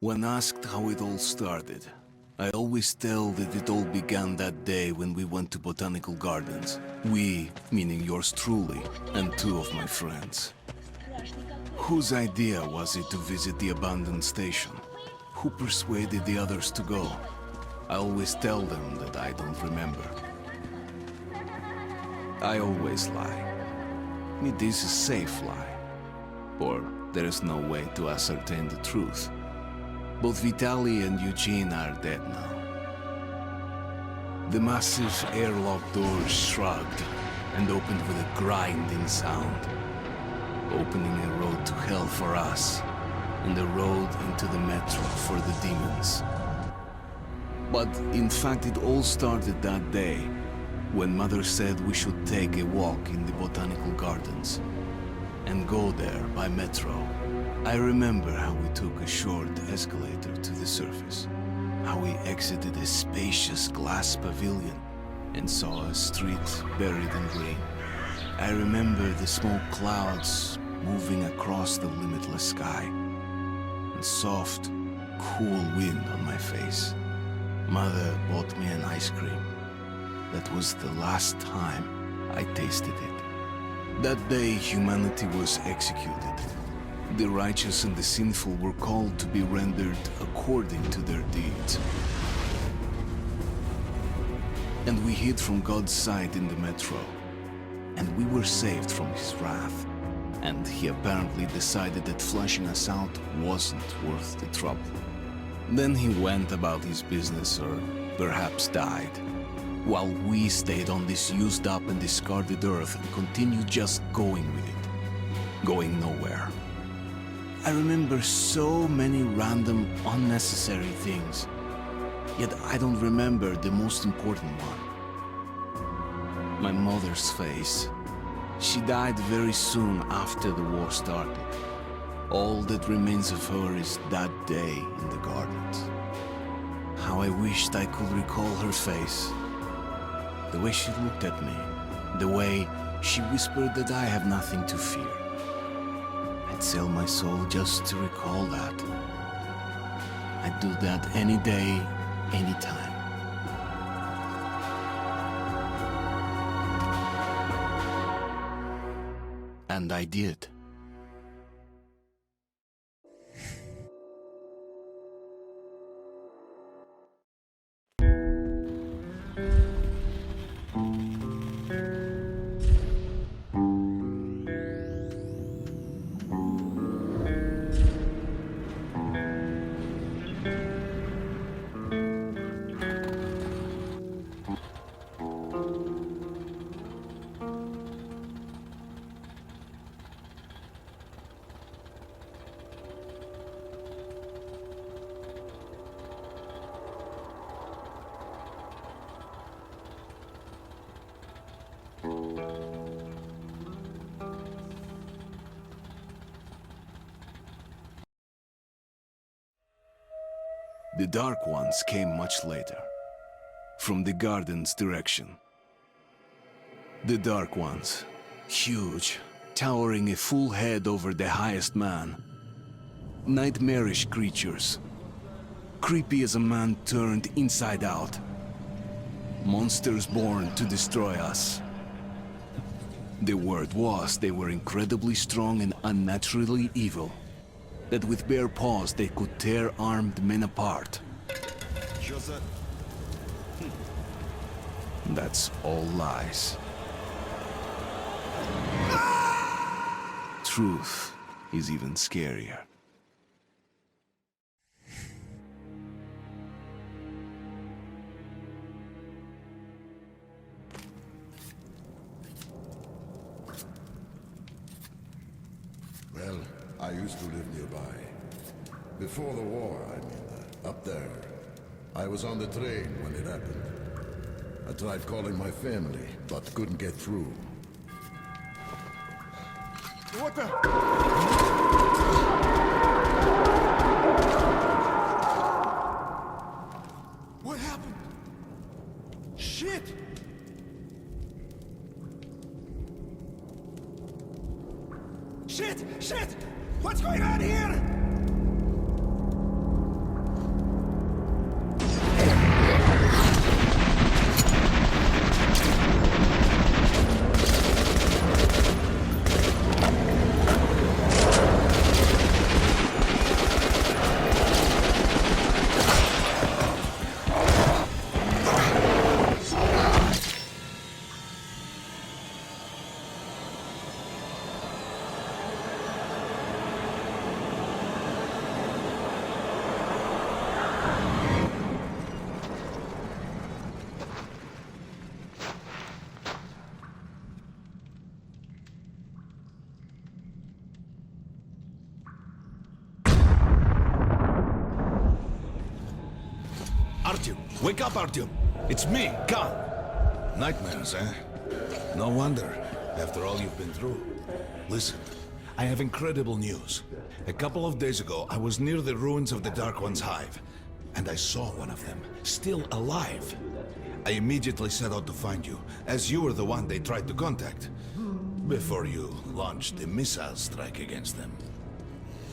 When asked how it all started, I always tell that it all began that day when we went to botanical gardens. We, meaning yours truly, and two of my friends. Whose idea was it to visit the abandoned station? Who persuaded the others to go? I always tell them that I don't remember. I always lie. It is a safe lie. Or there is no way to ascertain the truth. Both Vitaly and Eugene are dead now. The massive airlock doors shrugged and opened with a grinding sound, opening a road to hell for us and a road into the metro for the demons. But in fact, it all started that day when Mother said we should take a walk in the botanical gardens and go there by metro. I remember how we took a short escalator to the surface, how we exited a spacious glass pavilion and saw a street buried in green. I remember the smoke clouds moving across the limitless sky and soft, cool wind on my face. Mother bought me an ice cream. That was the last time I tasted it. That day, humanity was executed. The righteous and the sinful were called to be rendered according to their deeds. And we hid from God's sight in the metro. And we were saved from his wrath. And he apparently decided that flushing us out wasn't worth the trouble. Then he went about his business, or perhaps died, while we stayed on this used up and discarded earth and continued just going with it, going nowhere. I remember so many random, unnecessary things, yet I don't remember the most important one. My mother's face. She died very soon after the war started. All that remains of her is that day in the gardens. How I wished I could recall her face. The way she looked at me, the way she whispered that I have nothing to fear. I'd sell my soul just to recall that. I'd do that any day, any time. And I did. The Dark Ones came much later, from the garden's direction. The Dark Ones, huge, towering a full head over the highest man. Nightmarish creatures, creepy as a man turned inside out. Monsters born to destroy us. The word was they were incredibly strong and unnaturally evil. That with bare paws they could tear armed men apart. That's all lies. Truth is even scarier. Well, I used to live nearby. Before the war, up there. I was on the train when it happened. I tried calling my family, but couldn't get through. What the? What happened? Shit! Shit! Shit! What's going on here? Artyom! Wake up, Artyom! It's me, Khan! Nightmares, eh? No wonder, after all you've been through. Listen, I have incredible news. A couple of days ago, I was near the ruins of the Dark One's hive, and I saw one of them, still alive. I immediately set out to find you, as you were the one they tried to contact, before you launched the missile strike against them.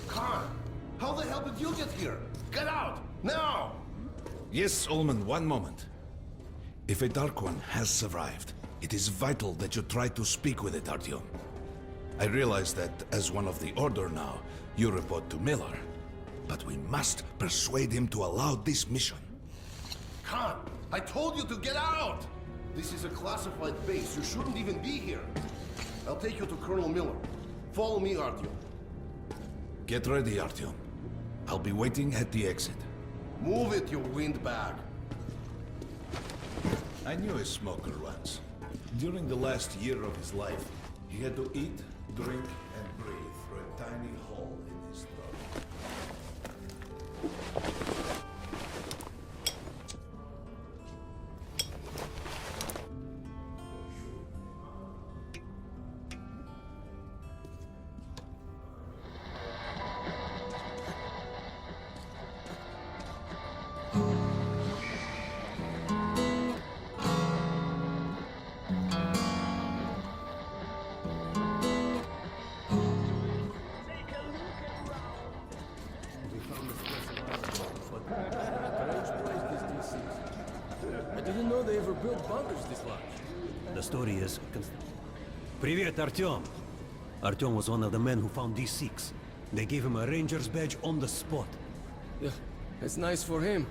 Khan, how the hell did you get here? Get out, now! Yes, Ullman, one moment. If a Dark One has survived, it is vital that you try to speak with it, Artyom. I realize that, as one of the Order now, you report to Miller. But we must persuade him to allow this mission. Khan, I told you to get out! This is a classified base. You shouldn't even be here. I'll take you to Colonel Miller. Follow me, Artyom. Get ready, Artyom. I'll be waiting at the exit. Move it, you windbag. I knew a smoker once. During the last year of his life, he had to eat, drink, and breathe through a tiny hole in his throat. I didn't know they ever built bunkers this large. The story is... Привет, Artyom. Artyom was one of the men who found these Sikhs. They gave him a ranger's badge on the spot. Yeah, it's nice for him.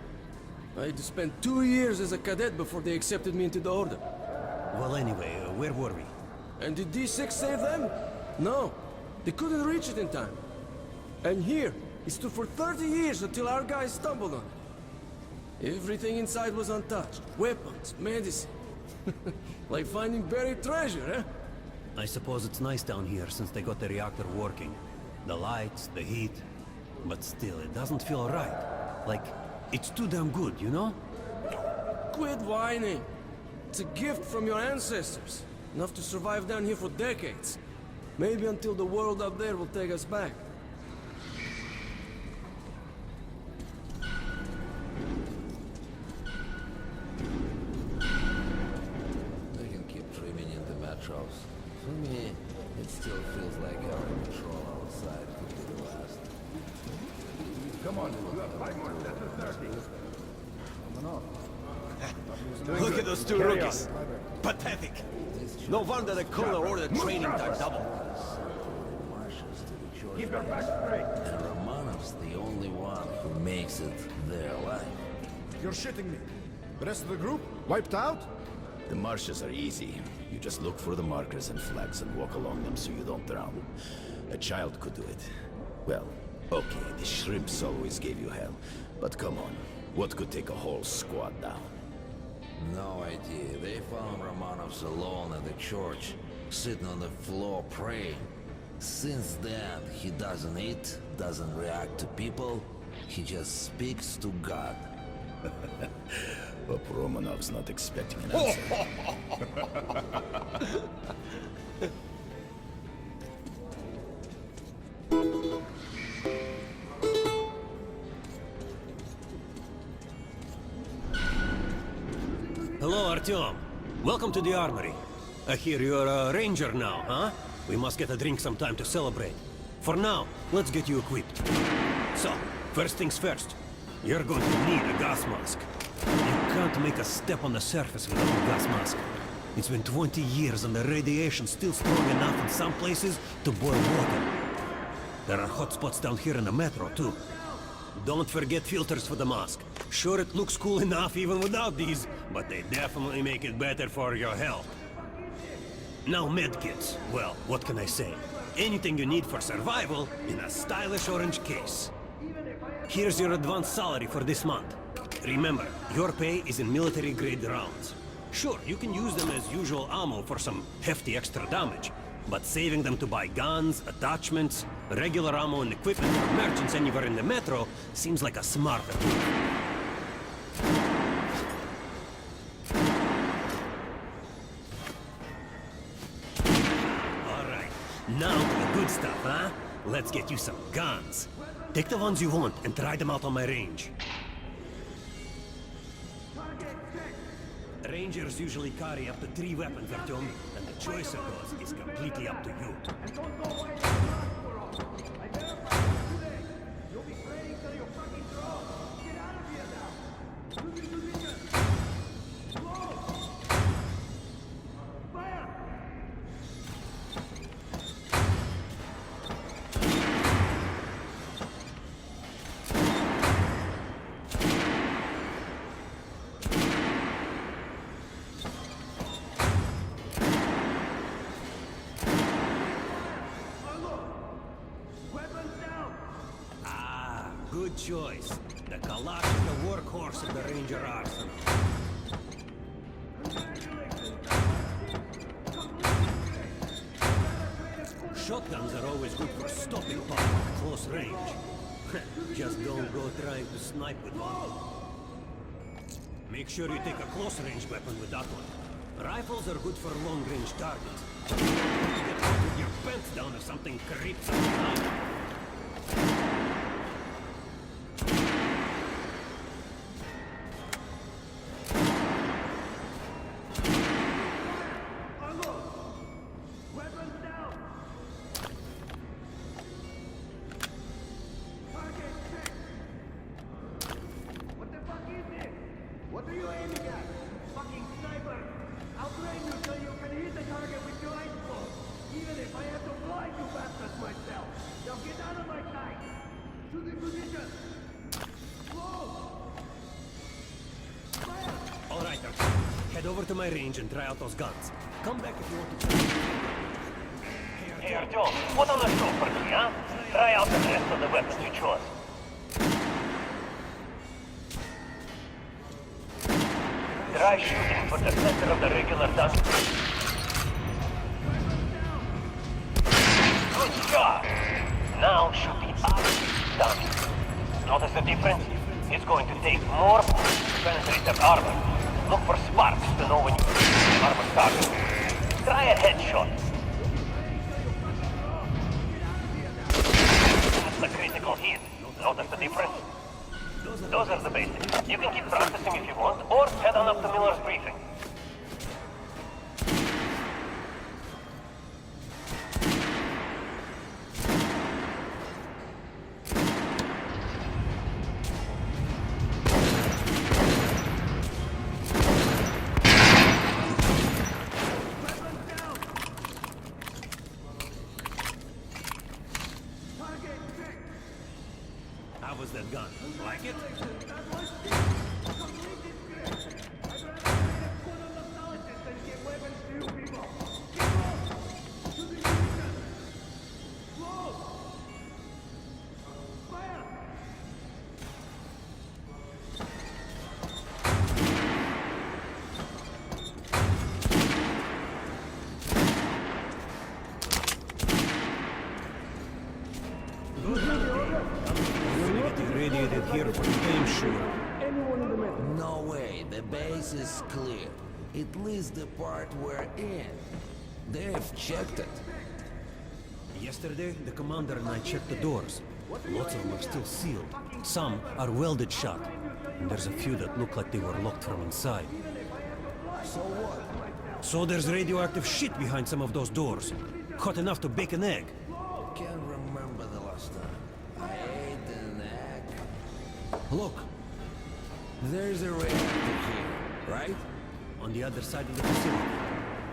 I had to spend 2 years as a cadet before they accepted me into the order. Well, anyway, where were we? And did these six save them? No, they couldn't reach it in time. And here, it stood for 30 years until our guys stumbled on it. Everything inside was untouched. Weapons, medicine. Like finding buried treasure, eh? I suppose it's nice down here since they got the reactor working. The lights, the heat. But still, it doesn't feel right. Like, it's too damn good, you know? Quit whining. It's a gift from your ancestors. Enough to survive down here for decades. Maybe until the world up there will take us back. They can keep dreaming in the metros. For me, it still feels like our patrol outside could be the last. Come on, you have 5 more sets of 30. Look at those two rookies. Pathetic. No wonder the Colonel ordered training time double. Keep your back straight. And Romanov's the only one who makes it there alive. You're shitting me. The rest of the group? Wiped out? The marshes are easy. You just look for the markers and flags and walk along them so you don't drown. A child could do it. Well, okay, the shrimps always gave you hell. But come on, what could take a whole squad down? No idea. They found Romanov's alone at the church, sitting on the floor praying. Since then, he doesn't eat, doesn't react to people. He just speaks to God. Hope Romanov's not expecting an answer. Hello, Artyom. Welcome to the armory. I hear you're a ranger now, huh? We must get a drink sometime to celebrate. For now, let's get you equipped. So, first things first. You're going to need a gas mask. You can't make a step on the surface without a gas mask. It's been 20 years and the radiation's still strong enough in some places to boil water. There are hot spots down here in the metro, too. Don't forget filters for the mask. Sure, it looks cool enough even without these, but they definitely make it better for your health. Now medkits. Well, what can I say? Anything you need for survival in a stylish orange case. Here's your advance salary for this month. Remember, your pay is in military-grade rounds. Sure, you can use them as usual ammo for some hefty extra damage, but saving them to buy guns, attachments, regular ammo and equipment for merchants anywhere in the metro seems like a smarter move. Let's get you some guns. Take the ones you want and try them out on my range. Rangers usually carry up to 3 weapons, Artyom, and the choice of those is completely up to you. Good choice. The Kalash is the workhorse of the Ranger arsenal. Shotguns are always good for stopping power at close range. Just don't go trying to snipe with one. Make sure you take a close-range weapon with that one. Rifles are good for long-range targets. You get caught with your pants down if something creeps up behind. Head over to my range and try out those guns. Come back if you want to. Hey, Artyom, put on a show for me, huh? Try out the rest of the weapons you chose. Try shooting for the center of the regular dust. Good job! Now shoot the opposite dummy. Notice the difference? It's going to take more bullets to penetrate the armor. Look for sparks to know when you armor target. Try a headshot. That's the critical hit. Notice the difference? Those are the basics. You can keep practicing if you want, or head on up to Miller's briefing. How was that gun? Like it? Radiated here for damn sure. No way, the base is clear. At least the part we're in. They've checked it. Yesterday, the commander and I checked the doors. Lots of them are still sealed. Some are welded shut. And there's a few that look like they were locked from inside. So what? So there's radioactive shit behind some of those doors. Hot enough to bake an egg. Can't remember the last time I ate an egg. Look, there's a reactor here, right? On the other side of the facility.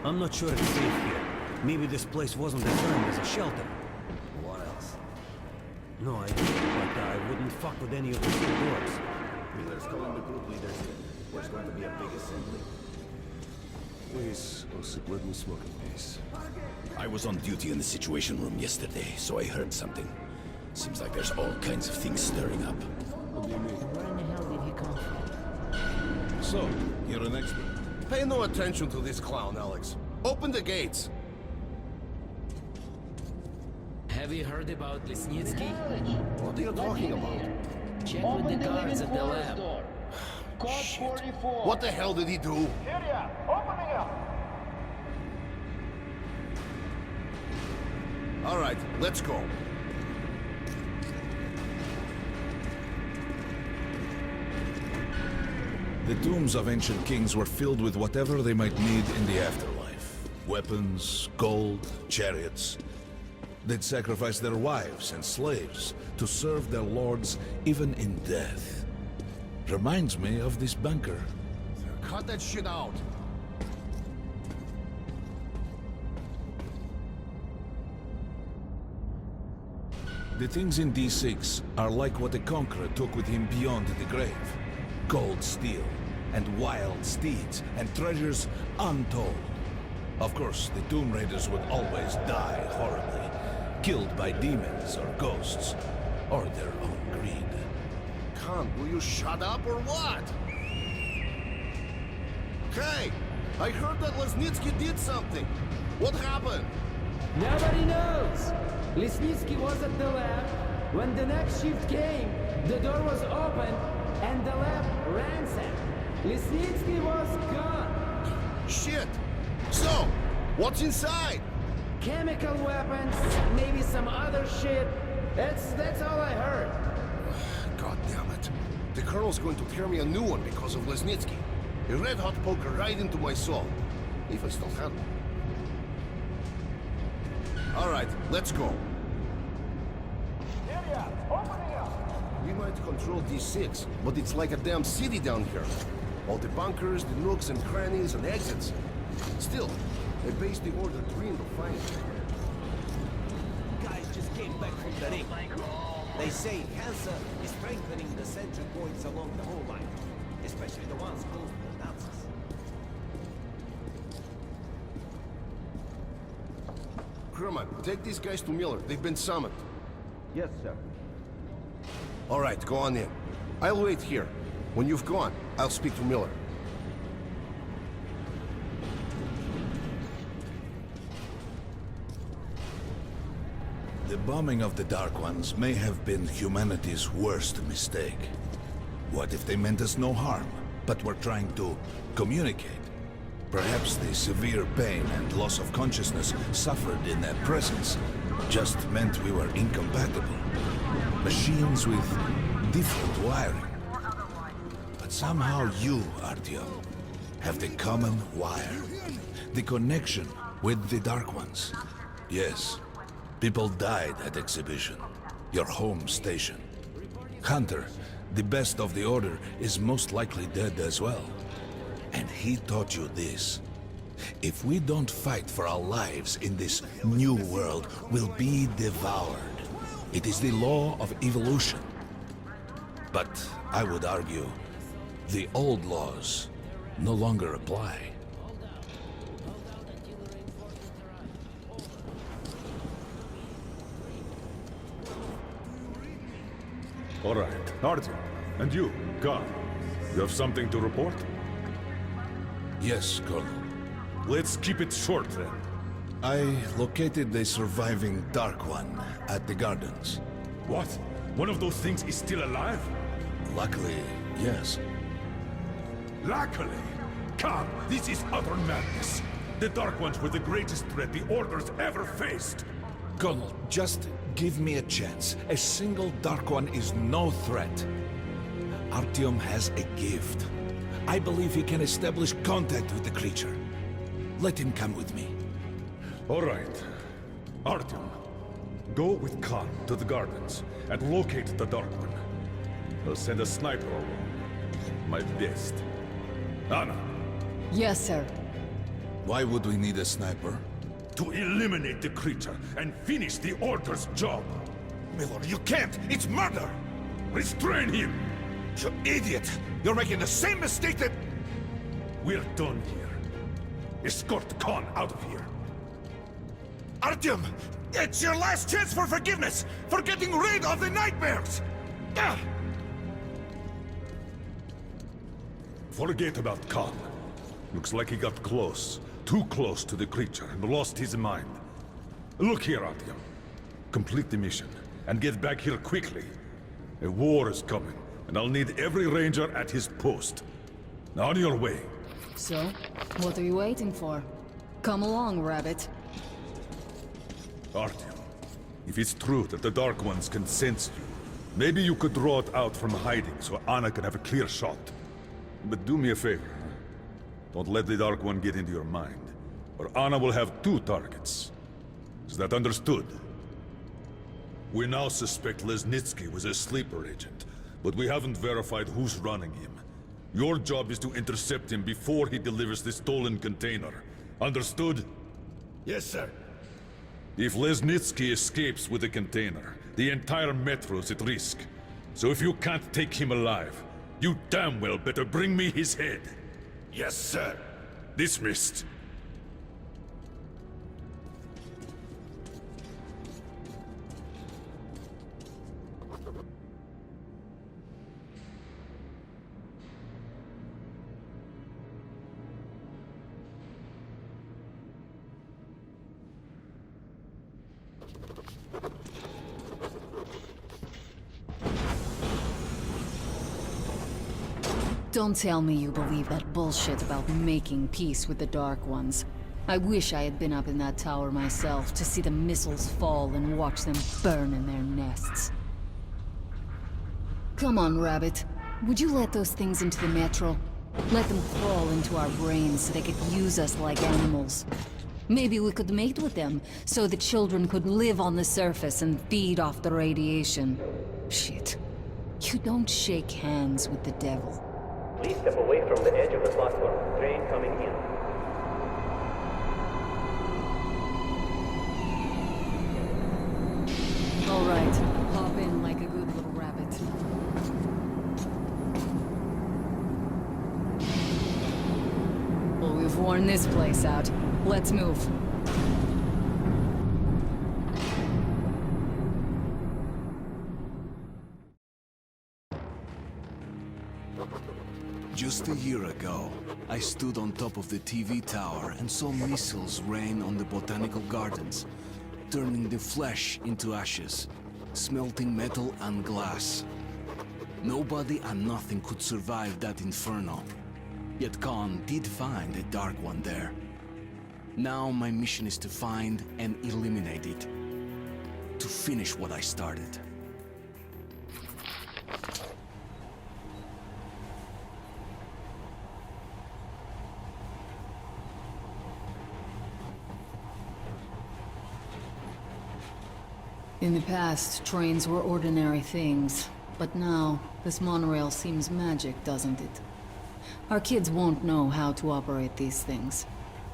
I'm not sure it's safe here. Maybe this place wasn't designed as a shelter. What else? No idea, but I wouldn't fuck with any of the sealed doors. Miller's calling the group leaders in. There's going to be a big assembly. Please, Osip, let me smoke in peace. I was on duty in the Situation Room yesterday, so I heard something. Seems like there's all kinds of things stirring up. What do you mean? Where in the hell did he come from? So, you're an expert. Pay no attention to this clown, Alex. Open the gates. Have you heard about Lesnitsky? What are you talking about? Check with the guards at the lab. Shit. What the hell did he do? All right, let's go. The tombs of ancient kings were filled with whatever they might need in the afterlife. Weapons, gold, chariots. They'd sacrifice their wives and slaves to serve their lords even in death. Reminds me of this bunker. Cut that shit out. The things in D6 are like what the Conqueror took with him beyond the grave. Gold steel, and wild steeds, and treasures untold. Of course, the Tomb Raiders would always die horribly, killed by demons or ghosts, or their own greed. Khan, will you shut up or what? Hey, I heard that Lesnitsky did something. What happened? Nobody knows! Lesnitsky was at the lab. When the next shift came, the door was open and the lab ransacked. Lesnitsky was gone. Shit! So, what's inside? Chemical weapons, maybe some other shit. That's all I heard. God damn it. The Colonel's going to tear me a new one because of Lesnitsky. A red-hot poker right into my soul. If I still had one. Alright, let's go. We might control D6, but it's like a damn city down here. All the bunkers, the nooks and crannies and exits. Still, they base the Order 3 in the fight. Guys just came back from the ring. They say Hansa is strengthening the sentry points along the whole line, especially the ones close to the Nazis. Crewman, take these guys to Miller. They've been summoned. Yes, sir. All right, go on in. I'll wait here. When you've gone, I'll speak to Miller. The bombing of the Dark Ones may have been humanity's worst mistake. What if they meant us no harm, but were trying to communicate? Perhaps the severe pain and loss of consciousness suffered in their presence just meant we were incompatible. Machines with different wiring. But somehow you, Artyom, have the common wire. The connection with the Dark Ones. Yes, people died at Exhibition, your home station. Hunter, the best of the Order, is most likely dead as well. And he taught you this. If we don't fight for our lives in this new world, we'll be devoured. It is the law of evolution. But I would argue, the old laws no longer apply. All right, Artyom. And you, Khan. You have something to report? Yes, Colonel. Let's keep it short, then. I located the surviving Dark One at the gardens. What? One of those things is still alive? Luckily, yes. Luckily! Khan, this is utter madness. The Dark Ones were the greatest threat the Order's ever faced. Colonel, just give me a chance. A single Dark One is no threat. Artyom has a gift. I believe he can establish contact with the creature. Let him come with me. All right. Artyom, go with Khan to the gardens and locate the Dark One. I'll send a sniper along. My best. Anna. Yes, sir. Why would we need a sniper? To eliminate the creature and finish the Order's job. Miller, you can't! It's murder! Restrain him! You idiot! You're making the same mistake that... We're done here. Escort Khan out of here. Artyom! It's your last chance for forgiveness! For getting rid of the nightmares! Ah! Forget about Khan. Looks like he got close. Too close to the creature and lost his mind. Look here, Artyom. Complete the mission and get back here quickly. A war is coming, and I'll need every ranger at his post. On your way. So, what are you waiting for? Come along, Rabbit. Artyom, if it's true that the Dark Ones can sense you, maybe you could draw it out from hiding so Anna can have a clear shot. But do me a favor, huh? Don't let the Dark One get into your mind, or Anna will have 2 targets. Is that understood? We now suspect Lesnitsky was a sleeper agent, but we haven't verified who's running him. Your job is to intercept him before he delivers the stolen container. Understood? Yes, sir. If Lesnitsky escapes with the container, the entire metro's at risk. So if you can't take him alive, you damn well better bring me his head. Yes, sir. Dismissed. Don't tell me you believe that bullshit about making peace with the Dark Ones. I wish I had been up in that tower myself to see the missiles fall and watch them burn in their nests. Come on, Rabbit. Would you let those things into the metro? Let them crawl into our brains so they could use us like animals. Maybe we could mate with them, so the children could live on the surface and feed off the radiation. Shit. You don't shake hands with the devil. Please step away from the edge of the platform. Train coming in. All right, hop in like a good little rabbit. Well, we've worn this place out. Let's move. Just a year ago, I stood on top of the TV tower and saw missiles rain on the botanical gardens, turning the flesh into ashes, smelting metal and glass. Nobody and nothing could survive that inferno. Yet Khan did find a Dark One there. Now my mission is to find and eliminate it. To finish what I started. In the past, trains were ordinary things. But now, this monorail seems magic, doesn't it? Our kids won't know how to operate these things.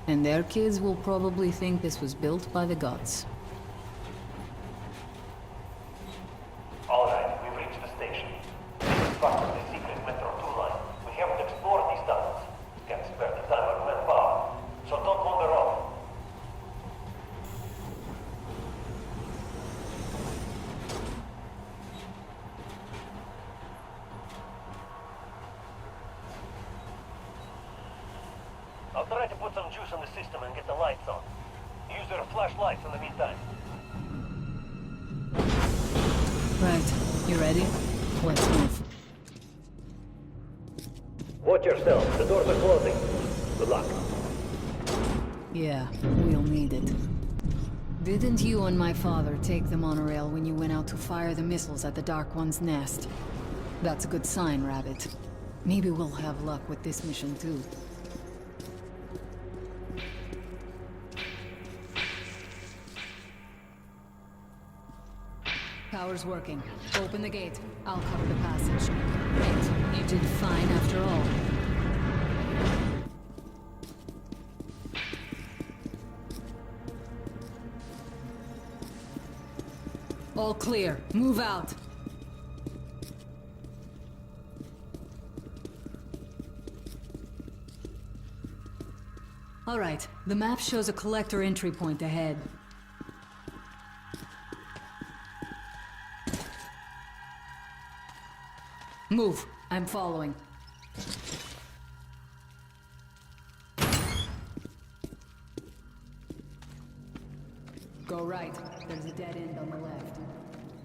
And their kids will probably think this was built by the gods. All right, we've reached the station. This is part of the secret Metro 2 line. We haven't explored these tunnels. Can't spare the time or manpower. So don't wander off. I'll try to put some juice on the system and get the lights on. Use their flashlights in the meantime. Right, you ready? Let's move. Watch yourself. The doors are closing. Good luck. Yeah, we'll need it. Didn't you and my father take the monorail when you went out to fire the missiles at the Dark One's nest? That's a good sign, Rabbit. Maybe we'll have luck with this mission too. Power's working. Open the gate. I'll cover the passage. Wait, you did fine after all. All clear. Move out. All right. The map shows a collector entry point ahead. Move. I'm following. Go right. There's a dead end on the left.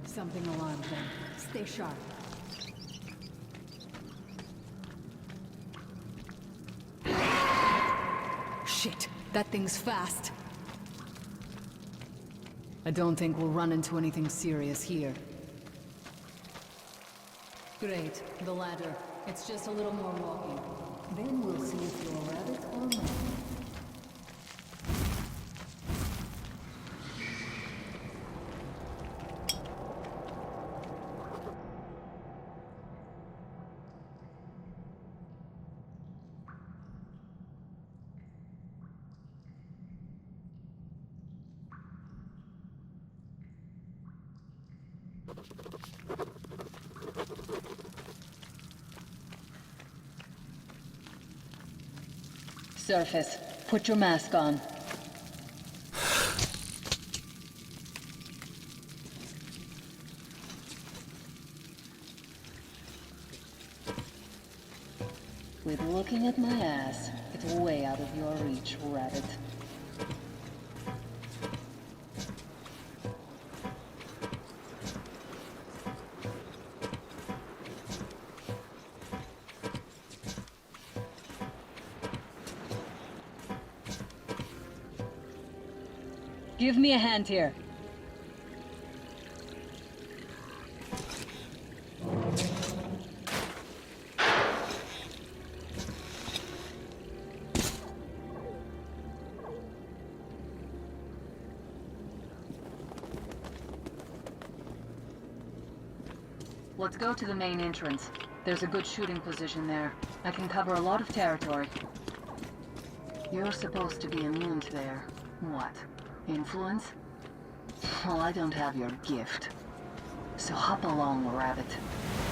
Something alarmed them. Stay sharp. Shit. That thing's fast. I don't think we'll run into anything serious here. Great. The ladder. It's just a little more walking. Then we'll see if you're a rabbit or not. Surface. Put your mask on. Quit looking at my ass. It's way out of your reach, rabbit. Give me a hand here. Let's go to the main entrance. There's a good shooting position there. I can cover a lot of territory. You're supposed to be immune to their... what? Influence? Well, I don't have your gift. So hop along, rabbit.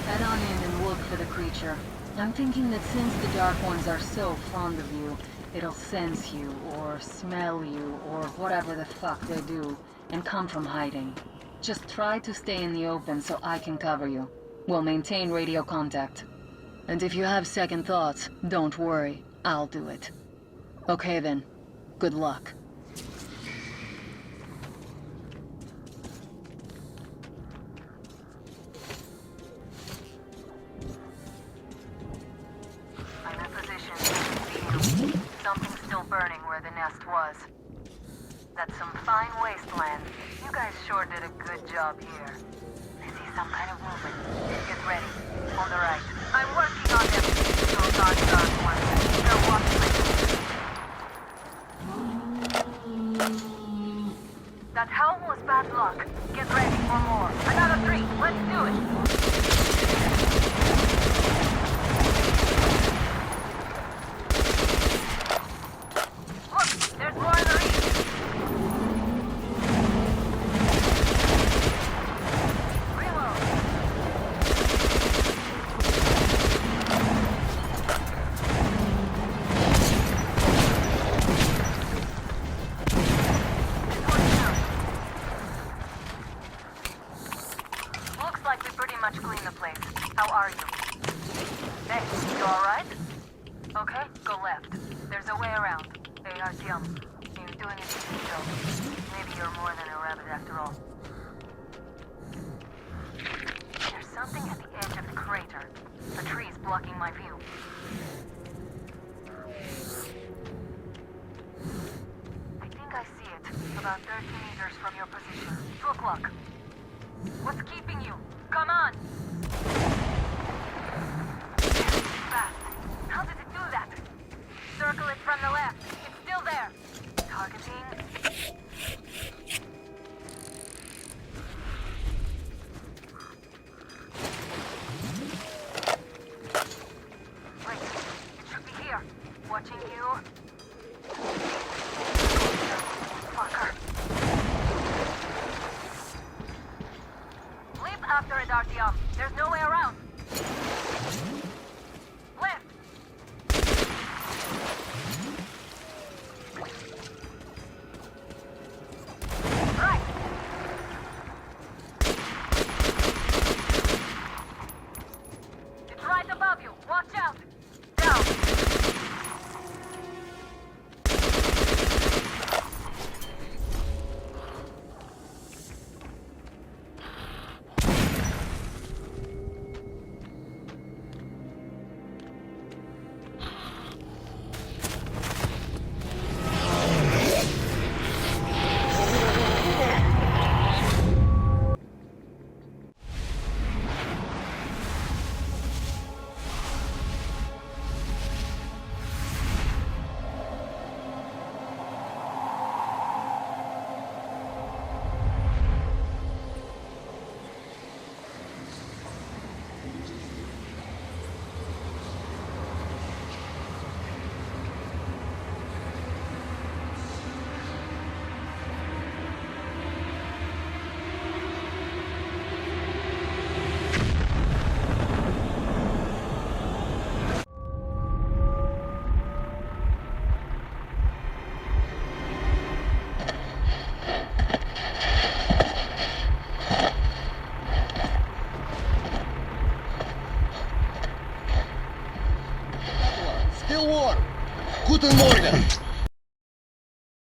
Head on in and look for the creature. I'm thinking that since the Dark Ones are so fond of you, it'll sense you, or smell you, or whatever the fuck they do, and come from hiding. Just try to stay in the open so I can cover you. We'll maintain radio contact. And if you have second thoughts, don't worry. I'll do it. Okay then. Good luck. I'm in position. Something's still burning where the nest was. That's some fine wasteland. You guys sure did a good job here. I see some kind of movement. Get ready. On the right. I'm working on them. Those are dark ones. They're watching me. That helm was bad luck. Get ready for more. Another 3. Let's do it. Look, there's more in the reach. Reload. Looks like we pretty much cleaned the place. How are you? Hey, you alright? Okay, go left. There's a way around. They are Jim. You're doing a decent job. Maybe you're more than a rabbit after all. There's something at the edge of the crater. The tree's blocking my view. I think I see it. About 30 meters from your position. 2 o'clock. What's keeping you? Come on! Fast. How did it do that? Circle it from the left. It's still there. Targeting. Wait, it should be here. Watching you. Fucker. Leap after it, Artyom. There's no way around. Left. Right. It's right above you. Watch out. Down. Still warm. Guten Morgen.